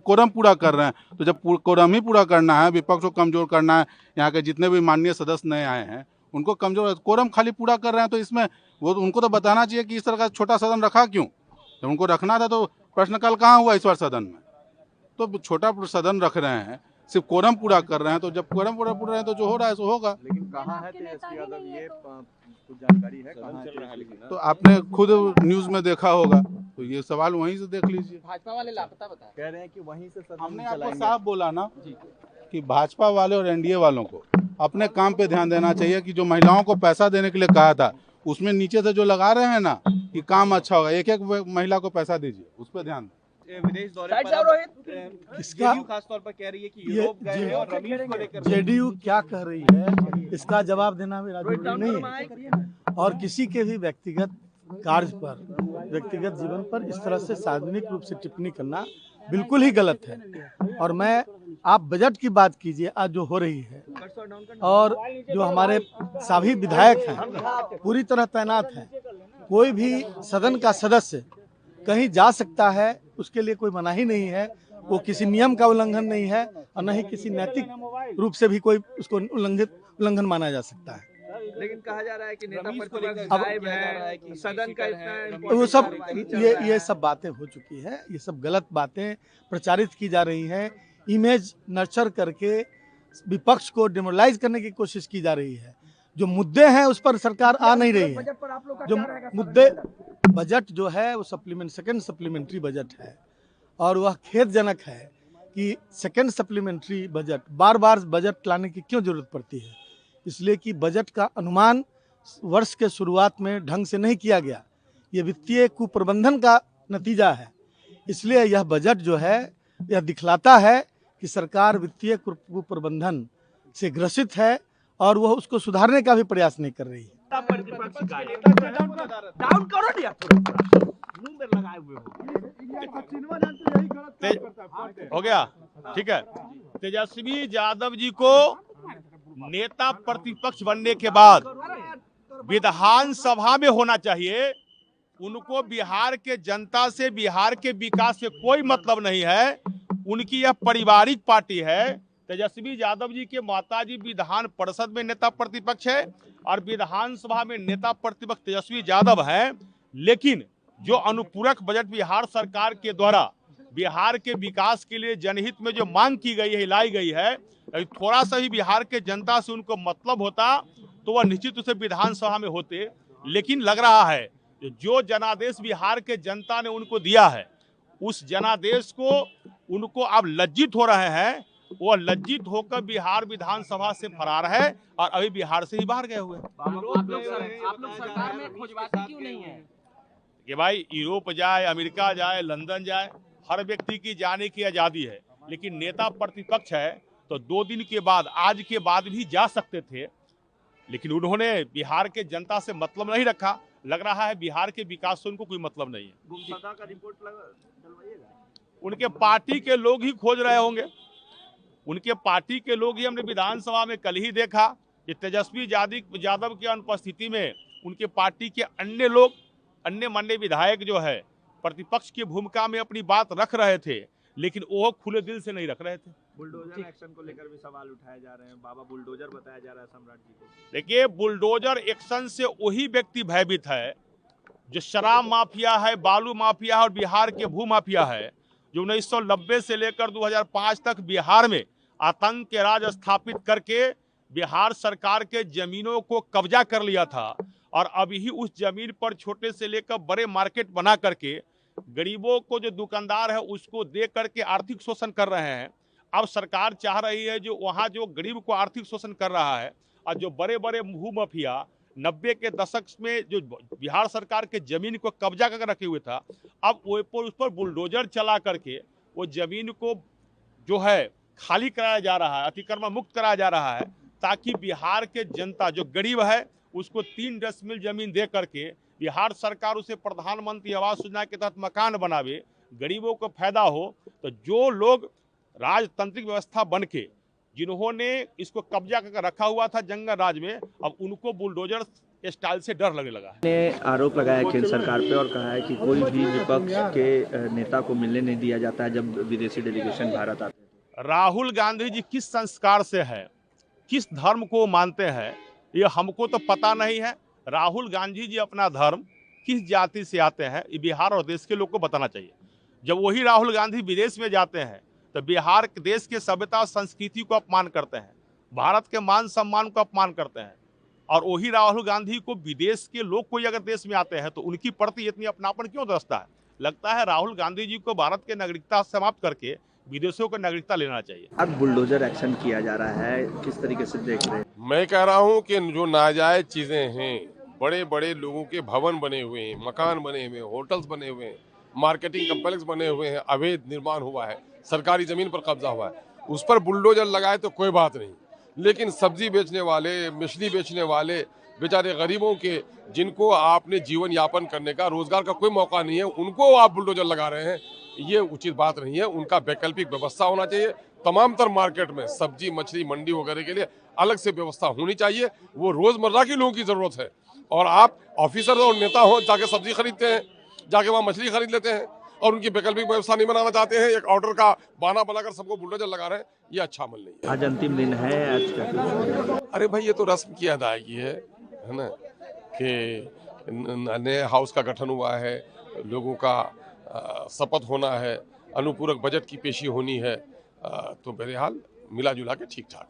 Quorum पूरा कर रहे हैं। तो जब कोरम ही पूरा करना है, विपक्ष को कमजोर करना है, यहाँ के जितने भी माननीय सदस्य नए आए हैं उनको कमजोर, कोरम खाली पूरा कर रहे हैं, तो इसमें वो उनको तो बताना चाहिए कि इस तरह का छोटा सदन रखा क्यों। जब उनको रखना था तो प्रश्नकाल कहाँ हुआ इस बार सदन में। तो छोटा सदन रख रहे हैं, सिर्फ कोरम पूरा कर रहे हैं, तो जब कोरम पूरा रहे हैं तो जो हो रहा है सो होगा। लेकिन कहाँ है तेजस्वी यादव, ये कुछ जानकारी है कहाँ है? तो आपने खुद न्यूज में देखा होगा, तो ये सवाल वहीं से देख लीजिए। भाजपा वाले लापता बता कह रहे हैं कि वहीं से सदन हमने आपको चलाएंगे। साफ बोला ना कि भाजपा वाले और एनडीए वालों को अपने काम पे ध्यान देना चाहिए कि जो महिलाओं को पैसा देने के लिए कहा था उसमें नीचे से जो लगा रहे हैं ना कि काम अच्छा होगा, एक एक महिला को पैसा दीजिए, उस पर ध्यान दें। विदेश दौरे पर इसका खास तौर पर कह रही है कि यूरोप गए हैं और रमीज को लेकर जेडीयू क्या कह रही है इसका जवाब देना मेरा जरूरी नहीं है। और किसी के भी व्यक्तिगत कार्य पर, व्यक्तिगत जीवन पर इस तरह से सार्वजनिक रूप से टिप्पणी करना बिल्कुल ही गलत है। और मैं, आप बजट की बात कीजिए आज जो हो रही है, और जो हमारे सभी विधायक हैं पूरी तरह तैनात हैं, कोई भी सदन का सदस्य कहीं जा सकता है, उसके लिए कोई मनाही नहीं है, वो किसी नियम का उल्लंघन नहीं है और न ही किसी नैतिक रूप से भी कोई उसको उल्लंघन माना जा सकता है। लेकिन कहा जा रहा है कि नेता प्रतिपक्ष गायब है, सदन का इतना वो सब ये सब बातें हो चुकी है, ये सब गलत बातें प्रचारित की जा रही हैं, इमेज नर्चर करके विपक्ष को डिमोरलाइज करने की कोशिश की जा रही है। जो मुद्दे हैं उस पर सरकार आ नहीं रही है। जो मुद्दे, बजट जो है वो सेकंड सप्लीमेंट्री बजट है, और वह खेदजनक है कि सेकंड सप्लीमेंट्री बजट, बार बार बजट लाने की क्यों जरूरत पड़ती है। इसलिए कि बजट का अनुमान वर्ष के शुरुआत में ढंग से नहीं किया गया, ये वित्तीय कुप्रबंधन का नतीजा है। इसलिए यह बजट जो है यह दिखलाता है कि सरकार वित्तीय कुप्रबंधन से ग्रसित है और वह उसको सुधारने का भी प्रयास नहीं कर रही है। हो गया, ठीक है। तेजस्वी यादव जी को नेता प्रतिपक्ष बनने के बाद विधानसभा में होना चाहिए। उनको बिहार के जनता से, बिहार के विकास से कोई मतलब नहीं है। उनकी यह पारिवारिक पार्टी है। तेजस्वी यादव जी के माताजी विधान परिषद में नेता प्रतिपक्ष है और विधानसभा में नेता प्रतिपक्ष तेजस्वी यादव है। लेकिन जो अनुपूरक बजट बिहार सरकार के द्वारा बिहार के विकास के लिए जनहित में जो मांग की गई है, लाई गई है, थोड़ा सा ही बिहार के जनता से उनको मतलब होता तो वह निश्चित रूप से विधानसभा में होते। लेकिन लग रहा है जो जनादेश बिहार के जनता ने उनको दिया है, उस जनादेश को उनको अब लज्जित हो रहे हैं। वो लज्जित होकर बिहार विधानसभा से फरार है और अभी बिहार से ही बाहर गए हुए। आप लोग सरकार में खोजवासी क्यों नहीं है कि भाई यूरोप जाए, अमेरिका जाए, लंदन जाए, हर व्यक्ति की जाने की आजादी है। लेकिन नेता प्रतिपक्ष है तो 2 दिन के बाद, आज के बाद भी जा सकते थे। लेकिन उन्होंने बिहार के जनता से मतलब नहीं रखा। लग रहा है बिहार के विकास से उनको कोई मतलब नहीं है। गुमशुदा का रिपोर्ट डलवाइएगा। उनके पार्टी के लोग ही खोज रहे होंगे, उनके पार्टी के लोग ही। हमने विधानसभा में कल ही देखा कि तेजस्वी यादव की अनुपस्थिति में उनके पार्टी के अन्य लोग, अन्य मान्य विधायक जो है प्रतिपक्ष की भूमिका में अपनी बात रख रहे थे, लेकिन वो खुले दिल से नहीं रख रहे थे। बुलडोजर एक्शन को लेकर भी सवाल उठाए जा रहे हैं। बाबा बुलडोजर बताया जा रहा है सम्राट जी को। देखिए, बुलडोजर एक्शन से वही व्यक्ति भयभीत है जो शराब माफिया है, बालू माफिया है और बिहार के भू माफिया है, जो 1990 से लेकर 2005 तक बिहार में आतंक के राज स्थापित करके बिहार सरकार के जमीनों को कब्जा कर लिया था। और अभी उस जमीन पर छोटे से लेकर बड़े मार्केट बना करके गरीबों को, जो दुकानदार है, उसको दे करके आर्थिक शोषण कर रहे हैं। अब सरकार चाह रही है जो वहाँ जो गरीब को आर्थिक शोषण कर रहा है और जो बड़े बड़े भू माफिया 90 के दशक में जो बिहार सरकार के जमीन को कब्जा करके रखे हुए था, अब वो उस पर बुलडोजर चला करके वो जमीन को जो है खाली कराया जा रहा है, अतिक्रमण मुक्त कराया जा रहा है, ताकि बिहार के जनता जो गरीब है उसको 3 डेसिमल जमीन दे करके बिहार सरकार उसे प्रधानमंत्री आवास योजना के तहत मकान बनावे, गरीबों को फायदा हो। तो जो लोग राजतांत्रिक व्यवस्था बन के जिन्होंने इसको कब्जा करके रखा हुआ था जंगल राज में, अब उनको बुलडोजर स्टाइल से डर लगने लगा है। ने आरोप लगाया केंद्र सरकार पे और कहा है कि कोई भी विपक्ष के नेता को मिलने नहीं दिया जाता है जब विदेशी डेलीगेशन भारत आते हैं। राहुल गांधी जी किस संस्कार से है, किस धर्म को मानते हैं, ये हमको तो पता नहीं है। राहुल गांधी जी अपना धर्म किस जाति से आते हैं, ये बिहार और देश के लोग को बताना चाहिए। जब वही राहुल गांधी विदेश में जाते हैं तो बिहार के देश के सभ्यता और संस्कृति को अपमान करते हैं, भारत के मान सम्मान को अपमान करते हैं। और वही राहुल गांधी को विदेश के लोग कोई अगर देश में आते हैं तो उनकी प्रति इतनी अपनापन क्यों दर्शता है? लगता है राहुल गांधी जी को भारत के नागरिकता समाप्त करके विदेशों को नागरिकता लेना चाहिए। अब बुलडोजर एक्शन किया जा रहा है, किस तरीके से देख रहे हैं? मैं कह रहा हूं कि जो नाजायज चीजें हैं, बड़े बड़े लोगों के भवन बने हुए हैं, मकान बने हुए हैं, होटल्स बने हुए हैं, मार्केटिंग कम्प्लेक्स बने हुए हैं, अवैध निर्माण हुआ है, सरकारी जमीन पर कब्जा हुआ है, उस पर बुलडोजर लगाए तो कोई बात नहीं। लेकिन सब्जी बेचने वाले, मछली बेचने वाले, बेचारे गरीबों के, जिनको आपने जीवन यापन करने का, रोजगार का कोई मौका नहीं है, उनको आप बुलडोजर लगा रहे हैं, ये उचित बात नहीं है। उनका वैकल्पिक व्यवस्था होना चाहिए। तमाम तर मार्केट में सब्जी, मछली, मंडी वगैरह के लिए अलग से व्यवस्था होनी चाहिए। वो रोजमर्रा के लोगों की जरूरत है। और आप ऑफिसर और नेता हो, जाके सब्जी खरीदते हैं, जाके वहाँ मछली खरीद लेते हैं और उनकी वैकल्पिक व्यवस्था नहीं बनाना चाहते हैं। एक ऑर्डर का बहाना बनाकर सबको बुलडोजर लगा रहे हैं, ये अच्छा अमल नहीं है। आज अंतिम दिन है आज का। अरे भाई, ये तो रस्म की अदायगी है ना, कि नए हाउस का गठन हुआ है, लोगों का शपथ होना है, अनुपूरक बजट की पेशी होनी है, तो बहरहाल मिला जुला के ठीक ठाक।